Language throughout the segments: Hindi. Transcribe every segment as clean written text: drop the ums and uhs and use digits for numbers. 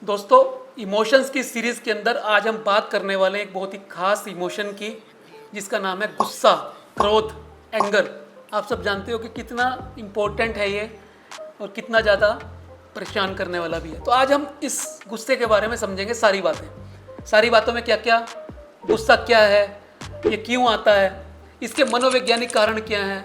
दोस्तों, इमोशंस की सीरीज के अंदर आज हम बात करने वाले हैं एक बहुत ही खास इमोशन की, जिसका नाम है गुस्सा, क्रोध, एंगर। आप सब जानते हो कि कितना इम्पोर्टेंट है ये और कितना ज़्यादा परेशान करने वाला भी है। तो आज हम इस गुस्से के बारे में समझेंगे सारी बातों में क्या क्या गुस्सा क्या है, ये क्यों आता है, इसके मनोवैज्ञानिक कारण क्या हैं,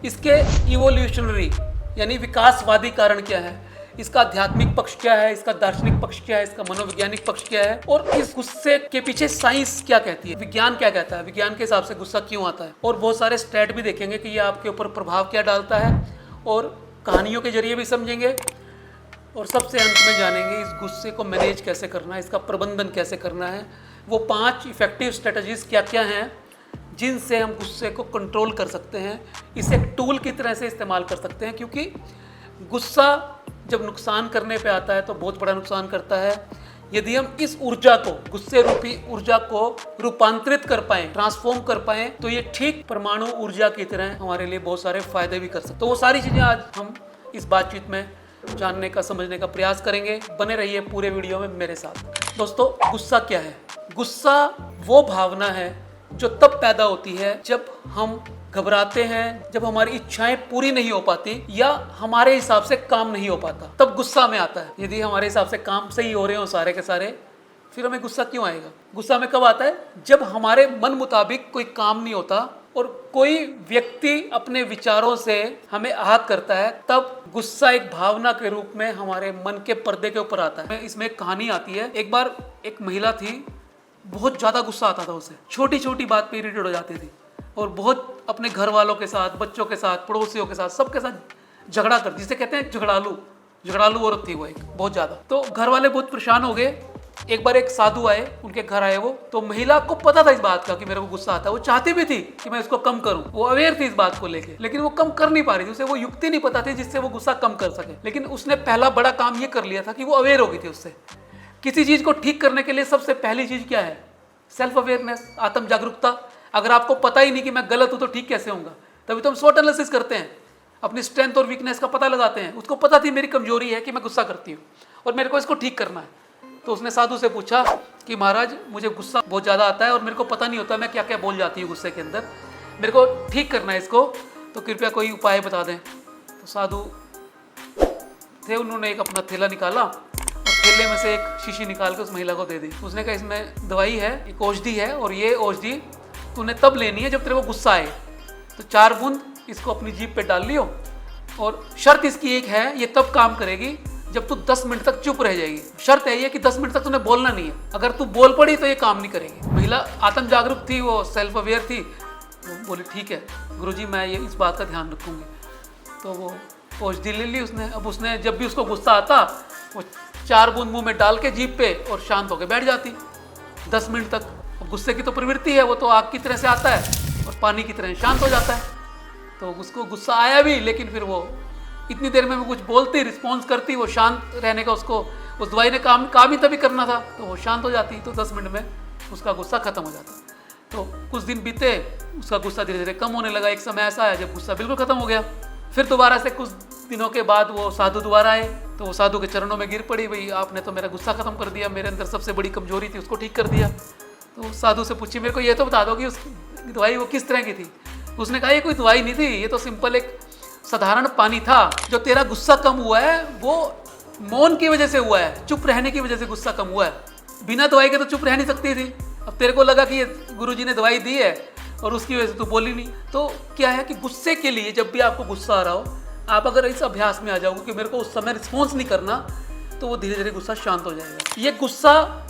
इसके इवोल्यूशनरी यानी विकासवादी कारण क्या है, इसका आध्यात्मिक पक्ष क्या है, इसका दार्शनिक पक्ष क्या है, इसका मनोवैज्ञानिक पक्ष क्या है, और इस गुस्से के पीछे साइंस क्या कहती है, विज्ञान क्या कहता है, विज्ञान के हिसाब से गुस्सा क्यों आता है। और बहुत सारे स्टैट भी देखेंगे कि ये आपके ऊपर प्रभाव क्या डालता है, और कहानियों के जरिए भी समझेंगे। और सबसे अंत में जानेंगे इस गुस्से को मैनेज कैसे करना है, इसका प्रबंधन कैसे करना है, वो 5 इफेक्टिव स्ट्रेटजीज क्या क्या हैं जिनसे हम गुस्से को कंट्रोल कर सकते हैं, इसे एक टूल की तरह से इस्तेमाल कर सकते हैं। क्योंकि गुस्सा जब नुकसान करने पे आता है तो बहुत बड़ा नुकसान करता है। यदि हम इस ऊर्जा को, गुस्से रूपी ऊर्जा को रूपांतरित कर पाएं, ट्रांसफॉर्म कर पाएं, तो ये ठीक परमाणु ऊर्जा की तरह हमारे लिए बहुत सारे फायदे भी कर सकते हैं। तो वो सारी चीज़ें आज हम इस बातचीत में जानने का, समझने का प्रयास करेंगे। बने रहिए पूरे वीडियो में मेरे साथ। दोस्तों, गुस्सा क्या है? गुस्सा वो भावना है जो तब पैदा होती है जब हम घबराते हैं, जब हमारी इच्छाएं पूरी नहीं हो पाती या हमारे हिसाब से काम नहीं हो पाता, तब गुस्सा में आता है। यदि हमारे हिसाब से काम सही हो रहे हो सारे के सारे, फिर हमें गुस्सा क्यों आएगा? गुस्सा में कब आता है? जब हमारे मन मुताबिक कोई काम नहीं होता और कोई व्यक्ति अपने विचारों से हमें आहत करता है, तब गुस्सा एक भावना के रूप में हमारे मन के पर्दे के ऊपर आता है। इसमें एक कहानी आती है। एक बार एक महिला थी, बहुत ज़्यादा गुस्सा आता था उसे, छोटी छोटी बात पे इरिटेट हो जाती थी और बहुत अपने घर वालों के साथ, बच्चों के साथ, पड़ोसियों के साथ, सबके साथ झगड़ा कर, जिसे कहते हैं झगड़ालू औरत थी वो, एक बहुत ज़्यादा। तो घर वाले बहुत परेशान हो गए। एक बार एक साधु आए, उनके घर आए वो, तो महिला को पता था इस बात का कि मेरे को गुस्सा आता है। वो चाहती भी थी कि मैं इसको कम करूं, वो अवेयर थी इस बात को लेके, लेकिन वो कम कर नहीं पा रही थी। उसे वो युक्ति नहीं पता थी जिससे वो गुस्सा कम कर सके। लेकिन उसने पहला बड़ा काम ये कर लिया था कि वो अवेयर हो गई थी उससे। किसी चीज़ को ठीक करने के लिए सबसे पहली चीज़ क्या है? सेल्फ अवेयरनेस, आत्म जागरूकता। अगर आपको पता ही नहीं कि मैं गलत हूं तो ठीक कैसे होऊंगा? तभी तो हम स्वॉट एनालिसिस करते हैं, अपनी स्ट्रेंथ और वीकनेस का पता लगाते हैं। उसको पता थी मेरी कमजोरी है कि मैं गुस्सा करती हूँ और मेरे को इसको ठीक करना है। तो उसने साधु से पूछा कि महाराज, मुझे गुस्सा बहुत ज़्यादा आता है और मेरे को पता नहीं होता मैं क्या क्या बोल जाती हूँ गुस्से के अंदर, मेरे को ठीक करना है इसको, तो कृपया कोई उपाय बता दें। तो साधु थे, उन्होंने एक अपना थैला निकाला और थैले में से एक शीशी निकाल के उस महिला को दे दी। उसने कहा इसमें दवाई है, एक औषधि है, और ये औषधि तूने तब लेनी है जब तेरे को गुस्सा आए। तो 4 बूंद इसको अपनी जीभ पे डाल लियो, और शर्त इसकी एक है, ये तब काम करेगी जब तू 10 मिनट तक चुप रह जाएगी। शर्त है ये कि 10 मिनट तक तूने बोलना नहीं है। अगर तू बोल पड़ी तो ये काम नहीं करेगी। महिला आत्म जागरूक थी, वो सेल्फ अवेयर थी, वो बोली ठीक है गुरुजी, मैं ये इस बात का ध्यान रखूंगी। तो वो औषधि ले ली उसने। अब उसने जब भी उसको गुस्सा आता, वो 4 बूंद मुंह में डाल के जीभ पे और शांत होकर बैठ जाती 10 मिनट तक। अब गुस्से की तो प्रवृत्ति है, वो तो आग की तरह से आता है और पानी की तरह शांत हो जाता है। तो उसको गुस्सा आया भी, लेकिन फिर वो इतनी देर में वो कुछ बोलती, रिस्पॉन्स करती, वो शांत रहने का, उसको उस दवाई ने काम ही तभी करना था, तो वो शांत हो जाती। तो 10 मिनट में उसका गुस्सा खत्म हो जाता। तो कुछ दिन बीते, उसका गुस्सा धीरे धीरे कम होने लगा। एक समय ऐसा आया जब गुस्सा बिल्कुल खत्म हो गया। फिर दोबारा से कुछ दिनों के बाद वो साधु दोबारा आए, तो वो साधु के चरणों में गिर पड़ी, भाई आपने तो मेरा गुस्सा खत्म कर दिया, मेरे अंदर सबसे बड़ी कमजोरी थी उसको ठीक कर दिया। तो साधु से पूछी, मेरे को ये तो बता दो कि उस दवाई वो किस तरह की थी? उसने कहा ये कोई दवाई नहीं थी, ये तो सिंपल एक साधारण पानी था। जो तेरा गुस्सा कम हुआ है वो मौन की वजह से हुआ है, चुप रहने की वजह से गुस्सा कम हुआ है। बिना दवाई के तो चुप रह नहीं सकती थी। अब तेरे को लगा कि ये गुरुजी ने दवाई दी है और उसकी वजह से तू बोली नहीं। तो क्या है कि गुस्से के लिए जब भी आपको गुस्सा आ रहा हो, आप अगर इस अभ्यास में आ जाओगे कि मेरे को उस समय रिस्पॉन्स नहीं करना, तो वो धीरे धीरे गुस्सा शांत हो जाएगा। ये गुस्सा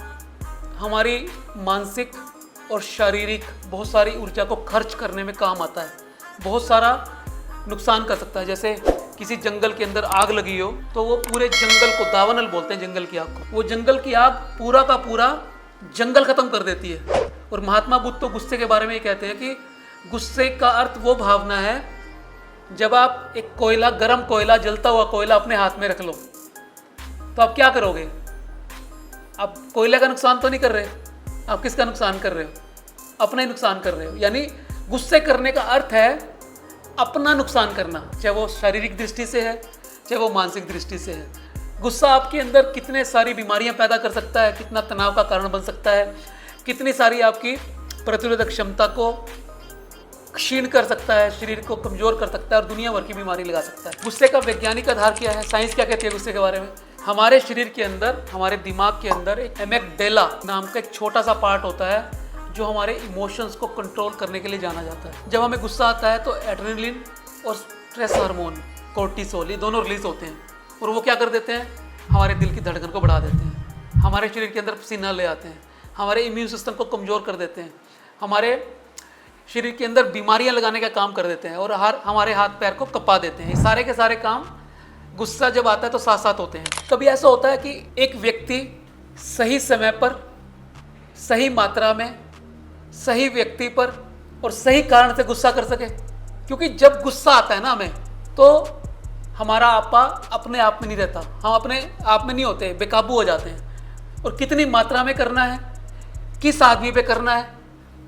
हमारी मानसिक और शारीरिक बहुत सारी ऊर्जा को खर्च करने में काम आता है, बहुत सारा नुकसान कर सकता है। जैसे किसी जंगल के अंदर आग लगी हो, तो वो पूरे जंगल को, दावानल बोलते हैं जंगल की आग को, वो जंगल की आग पूरा का पूरा जंगल खत्म कर देती है। और महात्मा बुद्ध तो गुस्से के बारे में ये कहते हैं कि गुस्से का अर्थ वो भावना है जब आप एक कोयला, गर्म कोयला, जलता हुआ कोयला अपने हाथ में रख लो, तो आप क्या करोगे? आप कोयले का नुकसान तो नहीं कर रहे, आप किसका नुकसान कर रहे हो? अपना ही नुकसान कर रहे हो। यानी गुस्से करने का अर्थ है अपना नुकसान करना, चाहे वो शारीरिक दृष्टि से है, चाहे वो मानसिक दृष्टि से है। गुस्सा आपके अंदर कितने सारी बीमारियां पैदा कर सकता है, कितना तनाव का कारण बन सकता है, कितनी सारी आपकी प्रतिरोधक क्षमता को क्षीण कर सकता है, शरीर को कमजोर कर सकता है और दुनिया भर की बीमारी लगा सकता है। गुस्से का वैज्ञानिक आधार क्या है, साइंस क्या कहती है गुस्से के बारे में? हमारे शरीर के अंदर, हमारे दिमाग के अंदर एक एमेगडेला नाम का एक छोटा सा पार्ट होता है जो हमारे इमोशंस को कंट्रोल करने के लिए जाना जाता है। जब हमें गुस्सा आता है तो एड्रेनलिन और स्ट्रेस हार्मोन कोर्टिसोल ये दोनों रिलीज होते हैं और वो क्या कर देते हैं, हमारे दिल की धड़कन को बढ़ा देते हैं, हमारे शरीर के अंदर पसीना ले आते हैं, हमारे इम्यून सिस्टम को कमज़ोर कर देते हैं, हमारे शरीर के अंदर बीमारियां लगाने का काम कर देते हैं और हमारे हाथ पैर को कपा देते हैं। ये सारे के सारे काम गुस्सा जब आता है तो साथ साथ होते हैं। कभी ऐसा होता है कि एक व्यक्ति सही समय पर, सही मात्रा में, सही व्यक्ति पर और सही कारण से गुस्सा कर सके, क्योंकि जब गुस्सा आता है ना हमें तो हमारा आपा अपने आप में नहीं रहता, हम अपने आप में नहीं होते, बेकाबू हो जाते हैं। और कितनी मात्रा में करना है, किस आदमी पे करना है,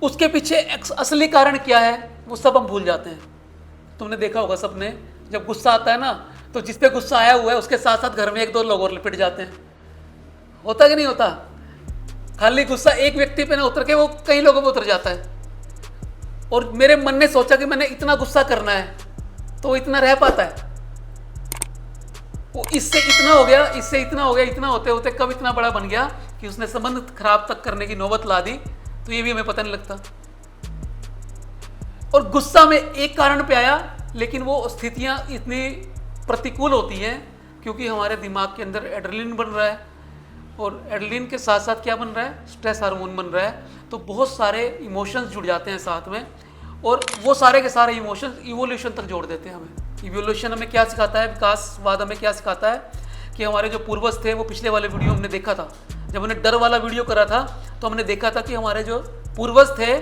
उसके पीछे असली कारण क्या है, वो सब हम भूल जाते हैं। तुमने देखा होगा सबने, जब गुस्सा आता है ना तो जिस पे गुस्सा आया हुआ है उसके साथ साथ घर में एक दो लोग और लिपट जाते हैं। होता कि नहीं होता? खाली गुस्सा एक व्यक्ति पे ना उतर के वो कई लोगों पे उतर जाता है। और मेरे मन ने सोचा कि मैंने इतना गुस्सा करना है तो वो इतना रह पाता है, वो इससे इतना हो गया, इससे इतना हो गया, इतना होते होते कब इतना बड़ा बन गया कि उसने संबंध खराब तक करने की नौबत ला दी, तो ये भी हमें पता नहीं लगता। और गुस्सा में एक कारण पे आया, लेकिन वो स्थितियां इतनी प्रतिकूल होती हैं क्योंकि हमारे दिमाग के अंदर एड्रेनलिन बन रहा है और एड्रेनलिन के साथ साथ क्या बन रहा है, स्ट्रेस हार्मोन बन रहा है। तो बहुत सारे इमोशंस जुड़ जाते हैं साथ में और वो सारे के सारे इमोशंस इवोल्यूशन तक जोड़ देते हैं हमें। इवोल्यूशन हमें क्या सिखाता है, विकासवाद हमें क्या सिखाता है कि हमारे जो पूर्वज थे, वो पिछले वाले वीडियो हमने देखा था, जब हमने डर वाला वीडियो करा था तो हमने देखा था कि हमारे जो पूर्वज थे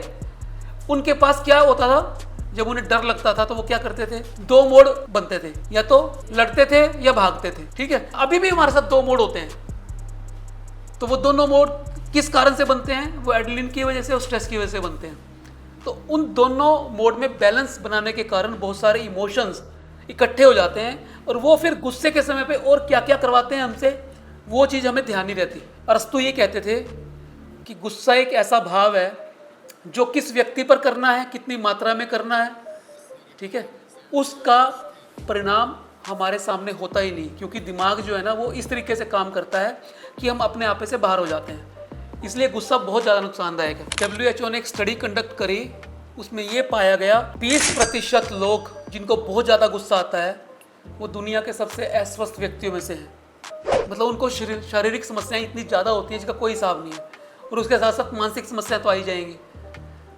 उनके पास क्या होता था, जब उन्हें डर लगता था तो वो क्या करते थे, दो मोड बनते थे, या तो लड़ते थे या भागते थे। ठीक है, अभी भी हमारे साथ दो मोड होते हैं। तो वो दोनों मोड किस कारण से बनते हैं, वो एड्रेनलिन की वजह से और स्ट्रेस की वजह से बनते हैं। तो उन दोनों मोड में बैलेंस बनाने के कारण बहुत सारे इमोशंस इकट्ठे हो जाते हैं और वो फिर गुस्से के समय पे और क्या क्या करवाते हैं हमसे, वो चीज़ हमें ध्यान नहीं रहती। अरस्तु ये कहते थे कि गुस्सा एक ऐसा भाव है जो किस व्यक्ति पर करना है, कितनी मात्रा में करना है, ठीक है, उसका परिणाम हमारे सामने होता ही नहीं, क्योंकि दिमाग जो है ना वो इस तरीके से काम करता है कि हम अपने आपे से बाहर हो जाते हैं। इसलिए गुस्सा बहुत ज़्यादा नुकसानदायक है। WHO ने एक स्टडी कंडक्ट करी, उसमें ये पाया गया 20% लोग जिनको बहुत ज़्यादा गुस्सा आता है वो दुनिया के सबसे अस्वस्थ व्यक्तियों में से हैं। मतलब उनको शारीरिक समस्याएं इतनी ज़्यादा होती हैं जिसका कोई हिसाब नहीं है, और उसके साथ साथ मानसिक समस्याएं तो आ ही जाएंगी।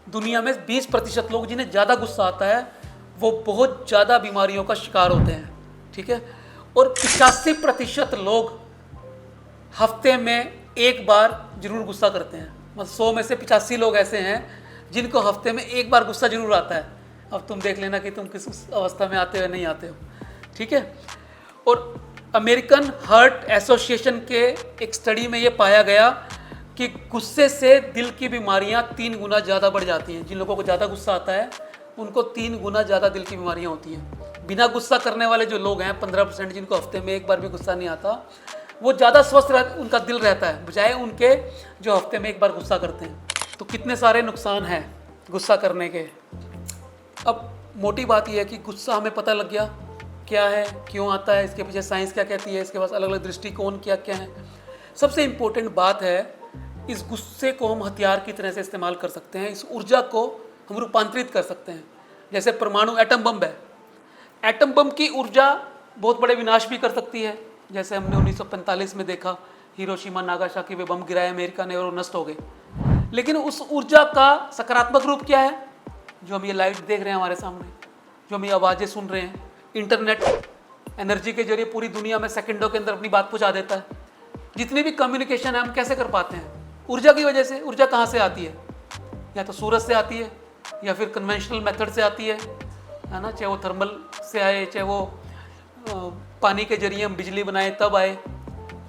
दुनिया में 20% लोग जिन्हें ज़्यादा गुस्सा आता है वो बहुत ज़्यादा बीमारियों का शिकार होते हैं। ठीक है, और 85% लोग हफ्ते में एक बार जरूर गुस्सा करते हैं। मतलब 100 में से 85 लोग ऐसे हैं जिनको हफ्ते में एक बार गुस्सा जरूर आता है। अब तुम देख लेना कि तुम किस अवस्था में आते हो नहीं आते हो। ठीक है, और अमेरिकन हार्ट एसोसिएशन के एक स्टडी में ये पाया गया कि गुस्से से दिल की बीमारियां 3 गुना ज़्यादा बढ़ जाती हैं। जिन लोगों को ज़्यादा गुस्सा आता है उनको 3 गुना ज़्यादा दिल की बीमारियां होती हैं। बिना गुस्सा करने वाले जो लोग हैं 15%, जिनको हफ्ते में एक बार भी गुस्सा नहीं आता, वो ज़्यादा स्वस्थ उनका दिल रहता है बजाय उनके जो हफ्ते में एक बार गुस्सा करते हैं। तो कितने सारे नुकसान हैं गुस्सा करने के। अब मोटी बात यह है कि गुस्सा हमें पता लग गया क्या है, क्यों आता है, इसके पीछे साइंस क्या कहती है, इसके पास अलग अलग दृष्टिकोण क्या क्या है। सबसे इम्पोर्टेंट बात है, इस गुस्से को हम हथियार की तरह से इस्तेमाल कर सकते हैं। इस ऊर्जा को हम रूपांतरित कर सकते हैं। जैसे परमाणु एटम बम है, एटम बम की ऊर्जा बहुत बड़े विनाश भी कर सकती है। जैसे हमने 1945 में देखा, हिरोशिमा नागासाकी पे बम गिराया अमेरिका ने और वो नष्ट हो गए। लेकिन उस ऊर्जा का सकारात्मक रूप क्या है, जो हम ये लाइट देख रहे हैं हमारे सामने, जो हम ये आवाज़ें सुन रहे हैं, इंटरनेट एनर्जी के जरिए पूरी दुनिया में सेकंडों के अंदर अपनी बात पहुंचा देता है। जितनी भी कम्युनिकेशन है हम कैसे कर पाते हैं, ऊर्जा की वजह से। ऊर्जा कहाँ से आती है, या तो सूरज से आती है या फिर कन्वेंशनल मेथड से आती है ना, चाहे वो थर्मल से आए, चाहे वो पानी के जरिए हम बिजली बनाएं तब आए,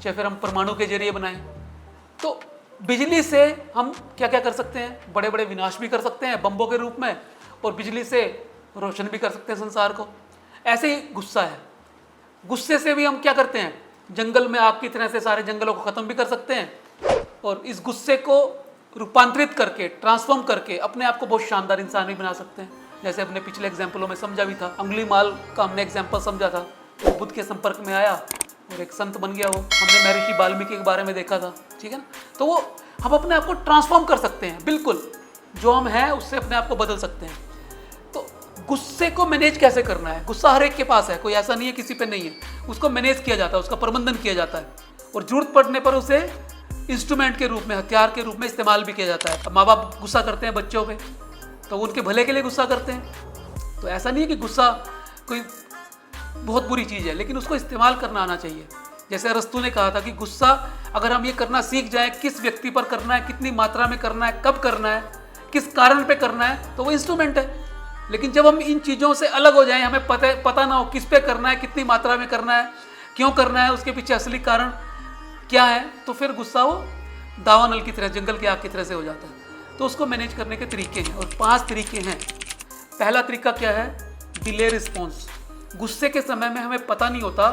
चाहे फिर हम परमाणु के जरिए बनाएं। तो बिजली से हम क्या क्या कर सकते हैं, बड़े बड़े विनाश भी कर सकते हैं बम्बों के रूप में, और बिजली से रोशन भी कर सकते हैं संसार को। ऐसे ही गुस्सा है, गुस्से से भी हम क्या करते हैं, जंगल में आग की तरह से सारे जंगलों को ख़त्म भी कर सकते हैं और इस गुस्से को रूपांतरित करके, ट्रांसफॉर्म करके अपने आप को बहुत शानदार इंसान भी बना सकते हैं। जैसे अपने पिछले एग्जाम्पलों में समझा भी था, अंगुलीमाल का हमने एग्जाम्पल समझा था। वो बुद्ध के संपर्क में आया और एक संत बन गया। वो हमने महर्षि वाल्मीकि के बारे में देखा था, ठीक है ना। तो वो हम अपने आप को ट्रांसफॉर्म कर सकते हैं, बिल्कुल जो हम हैं उससे अपने आप को बदल सकते हैं। तो गुस्से को मैनेज कैसे करना है? गुस्सा हर एक के पास है, कोई ऐसा नहीं है किसी पे नहीं है। उसको मैनेज किया जाता है, उसका प्रबंधन किया जाता है और जरूरत पड़ने पर उसे इंस्ट्रूमेंट के रूप में, हथियार के रूप में इस्तेमाल भी किया जाता है। अब माँ बाप गुस्सा करते हैं बच्चों पे तो वो उनके भले के लिए गुस्सा करते हैं। तो ऐसा नहीं है कि गुस्सा कोई बहुत बुरी चीज़ है, लेकिन उसको इस्तेमाल करना आना चाहिए। जैसे अरस्तू ने कहा था कि गुस्सा अगर हम ये करना सीख जाएं, किस व्यक्ति पर करना है, कितनी मात्रा में करना है, कब करना है, किस कारण पे करना है, तो वो इंस्ट्रूमेंट है। लेकिन जब हम इन चीज़ों से अलग हो जाएं, हमें पता ना हो किस पे करना है, कितनी मात्रा में करना है, क्यों करना है, उसके पीछे असली कारण क्या है, तो फिर गुस्सा वो दावानल की तरह, जंगल की आग की तरह से हो जाता है। तो उसको मैनेज करने के तरीके हैं और 5 तरीके हैं। पहला तरीका क्या है? Delay response. गुस्से के समय में हमें पता नहीं होता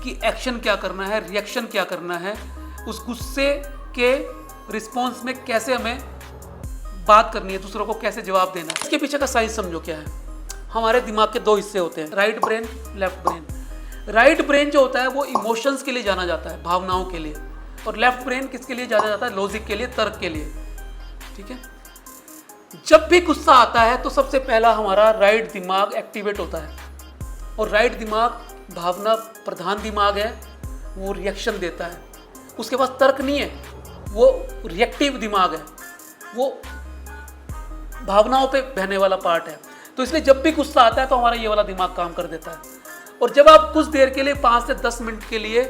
कि एक्शन क्या करना है, रिएक्शन क्या करना है, उस गुस्से के रिस्पॉन्स में कैसे हमें बात करनी है, दूसरों को कैसे जवाब देना है। इसके पीछे का साइंस समझो क्या है। हमारे दिमाग के 2 हिस्से होते हैं, right brain, left brain. Right brain जो होता है वो इमोशंस के लिए जाना जाता है, भावनाओं के लिए, और लेफ्ट ब्रेन किसके लिए जाना जाता है? लॉजिक के लिए, तर्क के लिए, ठीक है। जब भी गुस्सा आता है तो सबसे पहला हमारा राइट दिमाग एक्टिवेट होता है और राइट दिमाग भावना प्रधान दिमाग है, वो रिएक्शन देता है। उसके पास तर्क नहीं है, वो रिएक्टिव दिमाग है, वो भावनाओं पे बहने वाला पार्ट है। तो इसलिए जब भी गुस्सा आता है तो हमारा ये वाला दिमाग काम कर देता है। और जब आप कुछ देर के लिए 5 से 10 मिनट के लिए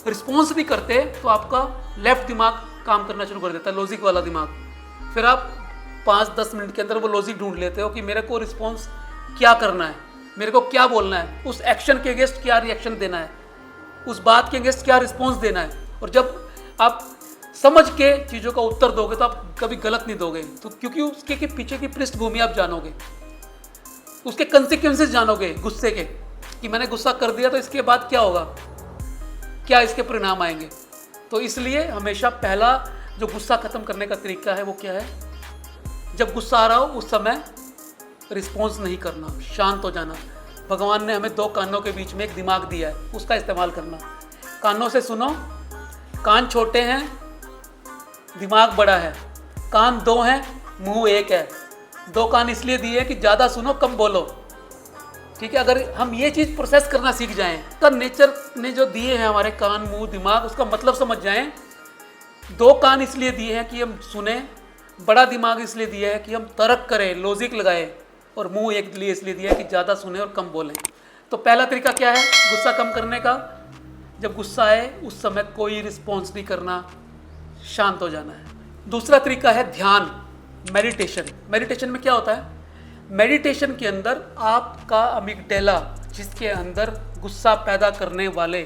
रिस्पॉन्स भी करते तो आपका लेफ्ट दिमाग काम करना शुरू कर देता है, लॉजिक वाला दिमाग। फिर आप 5-10 मिनट के अंदर वो लॉजिक ढूंढ लेते हो कि मेरे को रिस्पॉन्स क्या करना है, मेरे को क्या बोलना है, उस एक्शन के अगेंस्ट क्या रिएक्शन देना है, उस बात के अगेंस्ट क्या रिस्पॉन्स देना है। और जब आप समझ के चीज़ों का उत्तर दोगे तो आप कभी गलत नहीं दोगे, तो क्योंकि उसके के पीछे की पृष्ठभूमि आप जानोगे, उसके कंसिक्वेंसेस जानोगे गुस्से के, कि मैंने गुस्सा कर दिया तो इसके बाद क्या होगा, क्या इसके परिणाम आएंगे। तो इसलिए हमेशा पहला जो गुस्सा खत्म करने का तरीका है वो क्या है? जब गुस्सा आ रहा हो उस समय रिस्पॉन्स नहीं करना, शांत हो जाना। भगवान ने हमें 2 कानों के बीच में एक दिमाग दिया है, उसका इस्तेमाल करना। कानों से सुनो, कान छोटे हैं, दिमाग बड़ा है। कान 2 हैं, मुंह 1 है। 2 कान इसलिए दिए हैं कि ज़्यादा सुनो, कम बोलो, ठीक है। अगर हम ये चीज़ प्रोसेस करना सीख जाएं, तो नेचर ने जो दिए हैं हमारे कान, मुंह, दिमाग, उसका मतलब समझ जाएं। 2 कान इसलिए दिए हैं कि हम सुने, बड़ा दिमाग इसलिए दिया है कि हम तर्क करें, लॉजिक लगाएं, और मुंह एक लिए इसलिए दिया है कि ज़्यादा सुने और कम बोलें। तो पहला तरीका क्या है गुस्सा कम करने का? जब गुस्सा आए उस समय कोई रिस्पॉन्स नहीं करना, शांत हो जाना है। दूसरा तरीका है ध्यान, मेडिटेशन। मेडिटेशन में क्या होता है? मेडिटेशन के अंदर आपका अमिगडाला, जिसके अंदर गुस्सा पैदा करने वाले,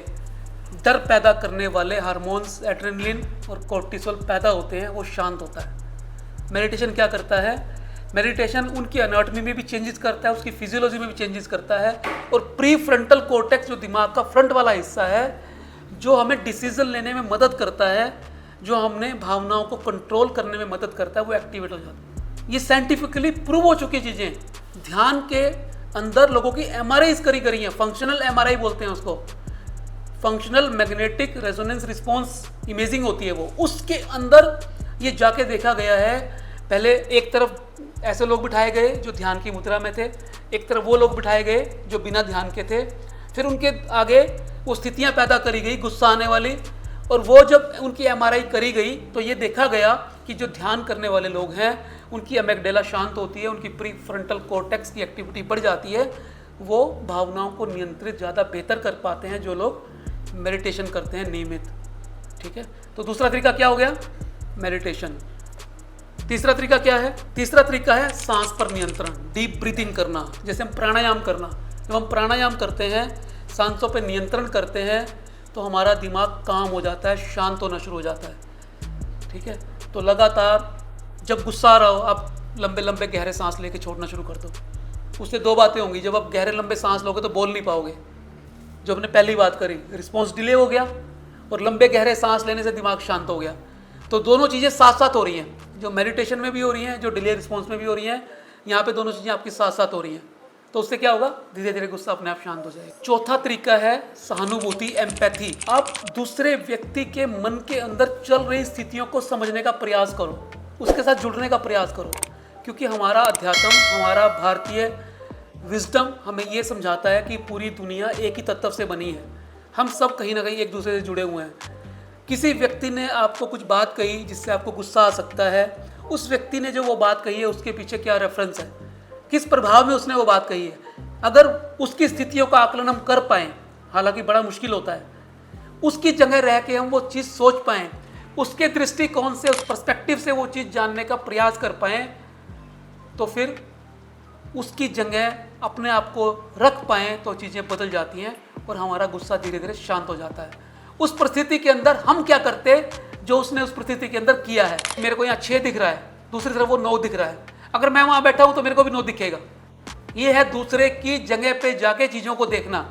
डर पैदा करने वाले हार्मोन्स एड्रेनलिन और कोर्टिसोल पैदा होते हैं, वो शांत होता है। मेडिटेशन क्या करता है? मेडिटेशन उनकी एनाटॉमी में भी चेंजेस करता है, उसकी फिजियोलॉजी में भी चेंजेस करता है। और प्री फ्रंटल कॉर्टेक्स जो दिमाग का फ्रंट वाला हिस्सा है, जो हमें डिसीजन लेने में मदद करता है, जो हमने भावनाओं को कंट्रोल करने में मदद करता है, वो एक्टिवेट हो जाता है। ये साइंटिफिकली प्रूव हो चुकी चीज़ें। ध्यान के अंदर लोगों की MRI करी हैं, फंक्शनल MRI बोलते हैं उसको, functional magnetic resonance response imaging होती है वो। उसके अंदर ये जाके देखा गया है, पहले एक तरफ ऐसे लोग बिठाए गए जो ध्यान की मुद्रा में थे, एक तरफ वो लोग बिठाए गए जो बिना ध्यान के थे, फिर उनके आगे वो स्थितियाँ पैदा करी गई गुस्सा आने वाली, और वो जब उनकी MRI करी गई तो ये देखा गया कि जो ध्यान करने वाले लोग हैं उनकी अमिगडाला शांत होती है, उनकी प्री फ्रंटल कॉर्टेक्स की एक्टिविटी बढ़ जाती है, वो भावनाओं को नियंत्रित ज़्यादा बेहतर कर पाते हैं जो लोग मेडिटेशन करते हैं नियमित, ठीक है। तो दूसरा तरीका क्या हो गया? मेडिटेशन। तीसरा तरीका क्या है? तीसरा तरीका है सांस पर नियंत्रण, डीप ब्रीथिंग करना। जैसे हम प्राणायाम करना, जब हम प्राणायाम करते हैं, सांसों पर नियंत्रण करते हैं, तो हमारा दिमाग काम हो जाता है, शांत होना शुरू हो जाता है, ठीक है। तो लगातार जब गुस्सा आ रहा हो, आप लंबे लंबे गहरे सांस लेके छोड़ना शुरू कर दो। उससे 2 बातें होंगी, जब आप गहरे लंबे सांस लोगे तो बोल नहीं पाओगे, जो हमने पहली बात करी, रिस्पॉन्स डिले हो गया और लंबे गहरे सांस लेने से दिमाग शांत हो गया। तो दोनों चीज़ें साथ साथ हो रही हैं, जो मेडिटेशन में भी हो रही हैं, जो डिले रिस्पॉन्स में भी हो रही हैं, यहाँ पे दोनों चीज़ें आपकी साथ साथ हो रही हैं। तो उससे क्या होगा, धीरे धीरे गुस्सा अपने आप शांत हो जाएगा। चौथा तरीका है सहानुभूति, एम्पैथी। आप दूसरे व्यक्ति के मन के अंदर चल रही स्थितियों को समझने का प्रयास करो, उसके साथ जुड़ने का प्रयास करो, क्योंकि हमारा अध्यात्म, हमारा भारतीय विजडम हमें ये समझाता है कि पूरी दुनिया एक ही तत्व से बनी है। हम सब कहीं ना कहीं एक दूसरे से जुड़े हुए हैं। किसी व्यक्ति ने आपको कुछ बात कही जिससे आपको गुस्सा आ सकता है, उस व्यक्ति ने जो वो बात कही है उसके पीछे क्या रेफरेंस है, किस प्रभाव में उसने वो बात कही है। अगर उसकी स्थितियों का आकलन हम कर पाएँ, हालांकि बड़ा मुश्किल होता है, उसकी जगह रह के हम वो चीज़ सोच पाएँ, उसके दृष्टिकोण से, उस पर्सपेक्टिव से वो चीज़ जानने का प्रयास कर पाएँ, तो फिर उसकी जगह अपने आप को रख पाएँ तो चीज़ें बदल जाती हैं और हमारा गुस्सा धीरे धीरे शांत हो जाता है। उस परिस्थिति के अंदर हम क्या करते जो उसने उस परिस्थिति के अंदर किया है। मेरे को यहाँ 6 दिख रहा है, दूसरी तरफ वो 9 दिख रहा है, अगर मैं वहाँ बैठा हूँ तो मेरे को भी 9 दिखेगा। ये है दूसरे की जगह पे जाके चीज़ों को देखना।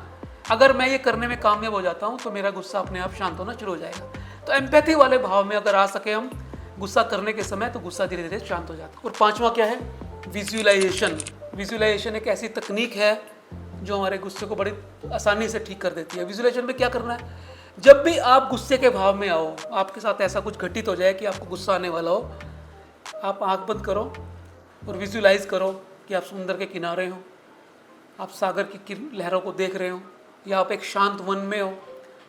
अगर मैं ये करने में कामयाब हो जाता हूँ तो मेरा गुस्सा अपने आप शांत होना शुरू हो जाएगा। तो एम्पैथी वाले भाव में अगर आ सके हम गुस्सा करने के समय, तो गुस्सा धीरे धीरे शांत हो जाता है। और पांचवा क्या है, विजुअलाइजेशन। विजुअलाइजेशन एक ऐसी तकनीक है जो हमारे गुस्से को बड़ी आसानी से ठीक कर देती है। विजुअलाइजेशन में क्या करना है, जब भी आप गुस्से के भाव में आओ, आपके साथ ऐसा कुछ घटित हो जाए कि आपको गुस्सा आने वाला हो, आप आंख बंद करो और विजुअलाइज करो कि आप समुद्र के किनारे हो, आप सागर की लहरों को देख रहे हो, या आप एक शांत वन में हो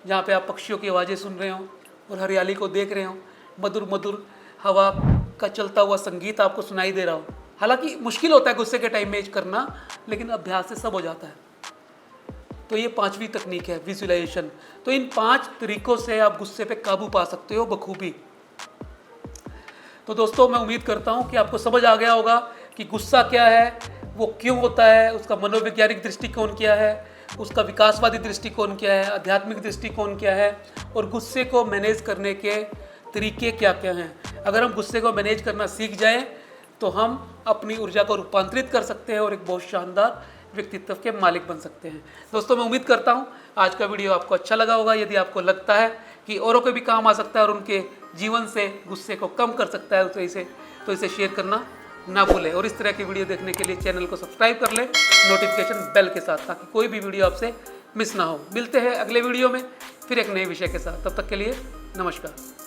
जहाँ पे आप पक्षियों की आवाज़ें सुन रहे हो और हरियाली को देख रहे हो, मधुर मधुर हवा का चलता हुआ संगीत आपको सुनाई दे रहा हो। हालांकि मुश्किल होता है गुस्से के टाइम में करना, लेकिन अभ्यास से सब हो जाता है। तो ये पांचवी तकनीक है, विजुअलाइजेशन। तो इन 5 तरीकों से आप गुस्से पे काबू पा सकते हो बखूबी। तो दोस्तों, मैं उम्मीद करता हूँ कि आपको समझ आ गया होगा कि गुस्सा क्या है, वो क्यों होता है, उसका मनोवैज्ञानिक दृष्टिकोण क्या है, उसका विकासवादी दृष्टिकोण क्या है, आध्यात्मिक दृष्टिकोण क्या है, और गुस्से को मैनेज करने के तरीके क्या क्या हैं। अगर हम गुस्से को मैनेज करना सीख जाएं तो हम अपनी ऊर्जा को रूपांतरित कर सकते हैं और एक बहुत शानदार व्यक्तित्व के मालिक बन सकते हैं। दोस्तों, मैं उम्मीद करता हूं आज का वीडियो आपको अच्छा लगा होगा। यदि आपको लगता है कि औरों को भी काम आ सकता है और उनके जीवन से गुस्से को कम कर सकता है, तो इसे शेयर करना ना भूलें। और इस तरह की वीडियो देखने के लिए चैनल को सब्सक्राइब कर लें नोटिफिकेशन बेल के साथ, ताकि कोई भी वीडियो आपसे मिस ना हो। मिलते हैं अगले वीडियो में फिर एक नए विषय के साथ। तब तक के लिए नमस्कार।